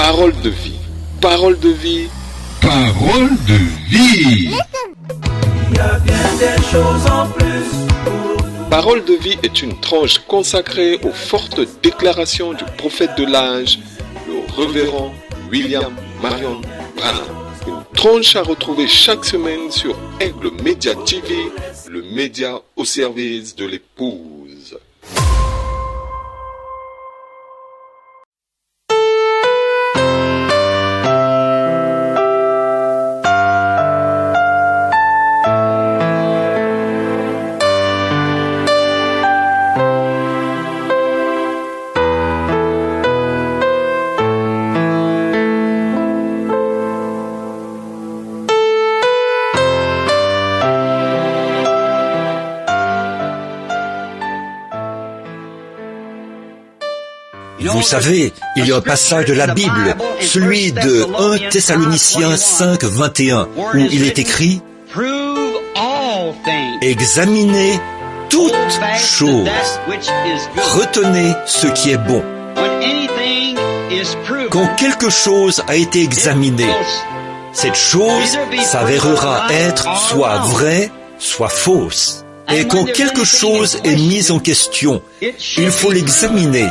Parole de vie. Parole de vie. Parole de vie. Il y a bien des choses en plus pour nous. Parole de vie est une tranche consacrée aux fortes déclarations du prophète de l'âge, le révérend William Marion Branham. Une tranche à retrouver chaque semaine sur Aigle Media TV, le média au service de l'épouse. Vous savez, il y a un passage de la Bible, celui de 1 Thessaloniciens 5, 21, où il est écrit « Examinez toutes choses, retenez ce qui est bon. » Quand quelque chose a été examiné, cette chose s'avérera être soit vraie, soit fausse. Et quand quelque chose est mis en question, il faut l'examiner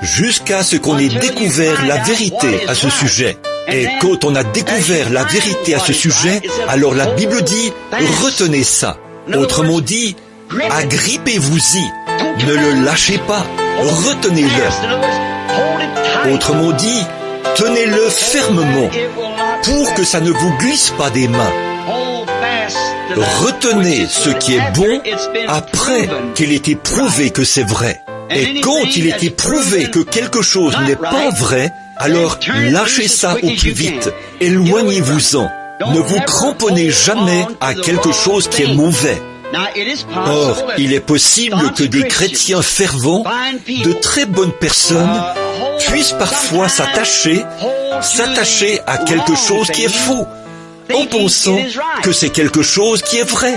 jusqu'à ce qu'on ait découvert la vérité à ce sujet. Et quand on a découvert la vérité à ce sujet, alors la Bible dit « retenez ça ». Autrement dit, agrippez-vous-y, ne le lâchez pas, retenez-le. Autrement dit, tenez-le fermement pour que ça ne vous glisse pas des mains. Retenez ce qui est bon après qu'il ait été prouvé que c'est vrai. Et quand il est prouvé que quelque chose n'est pas vrai, alors lâchez ça au plus vite, éloignez-vous-en. Ne vous cramponnez jamais à quelque chose qui est mauvais. Or, il est possible que des chrétiens fervents, de très bonnes personnes, puissent parfois s'attacher à quelque chose qui est faux, en pensant que c'est quelque chose qui est vrai.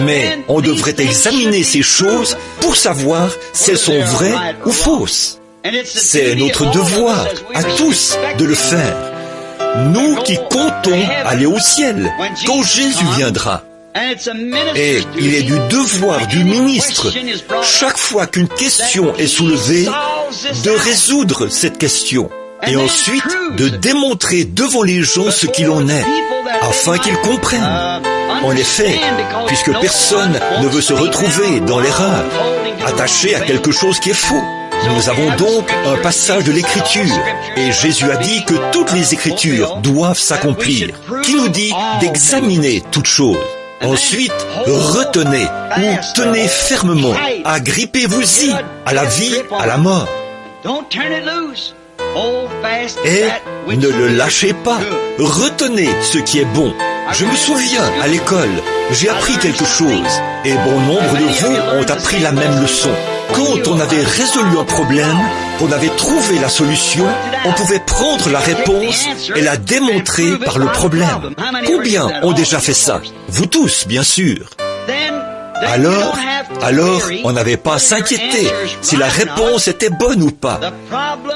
Mais on devrait examiner ces choses pour savoir si elles sont vraies ou fausses. C'est notre devoir à tous de le faire. Nous qui comptons aller au ciel quand Jésus viendra. Et il est du devoir du ministre, chaque fois qu'une question est soulevée, de résoudre cette question. Et ensuite de démontrer devant les gens ce qu'il en est, afin qu'ils comprennent. En effet, puisque personne ne veut se retrouver dans l'erreur, attaché à quelque chose qui est faux. Nous avons donc un passage de l'Écriture, et Jésus a dit que toutes les Écritures doivent s'accomplir, qui nous dit d'examiner toutes choses. Ensuite, retenez ou tenez fermement, agrippez-vous-y à la vie, à la mort. Et ne le lâchez pas, retenez ce qui est bon. Je me souviens, à l'école, j'ai appris quelque chose, et bon nombre de vous ont appris la même leçon. Quand on avait résolu un problème, qu'on avait trouvé la solution, on pouvait prendre la réponse et la démontrer par le problème. Combien ont déjà fait ça? Vous tous, bien sûr. Alors, on n'avait pas à s'inquiéter si la réponse était bonne ou pas.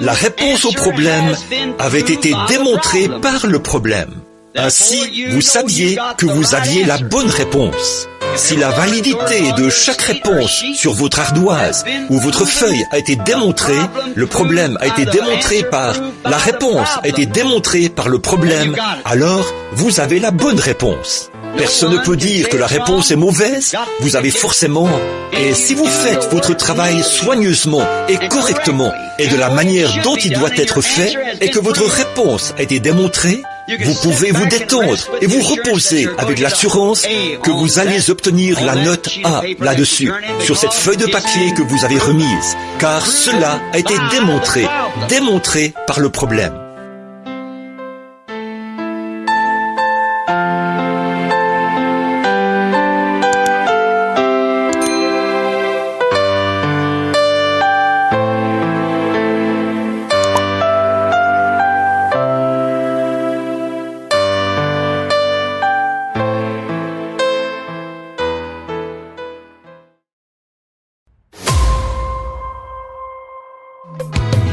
La réponse au problème avait été démontrée par le problème. Ainsi, vous saviez que vous aviez la bonne réponse. Si la validité de chaque réponse sur votre ardoise ou votre feuille a été démontrée, le problème a été démontré par la réponse a été démontrée par le problème, alors vous avez la bonne réponse. Personne ne peut dire que la réponse est mauvaise, vous avez forcément. Et si vous faites votre travail soigneusement et correctement et de la manière dont il doit être fait, et que votre réponse a été démontrée, vous pouvez vous détendre et vous reposer avec l'assurance que vous allez obtenir la note A là-dessus, sur cette feuille de papier que vous avez remise, car cela a été démontré par le problème.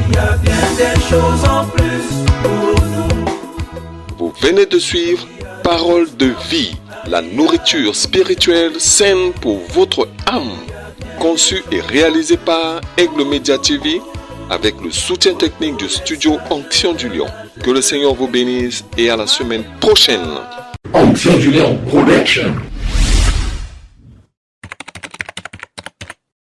Il y a bien des choses en plus pour venez de suivre Parole de vie, la nourriture spirituelle saine pour votre âme, conçue et réalisée par Aigle Media TV avec le soutien technique du studio Onction du Lion. Que le Seigneur vous bénisse et à la semaine prochaine. Onction du Lion Production.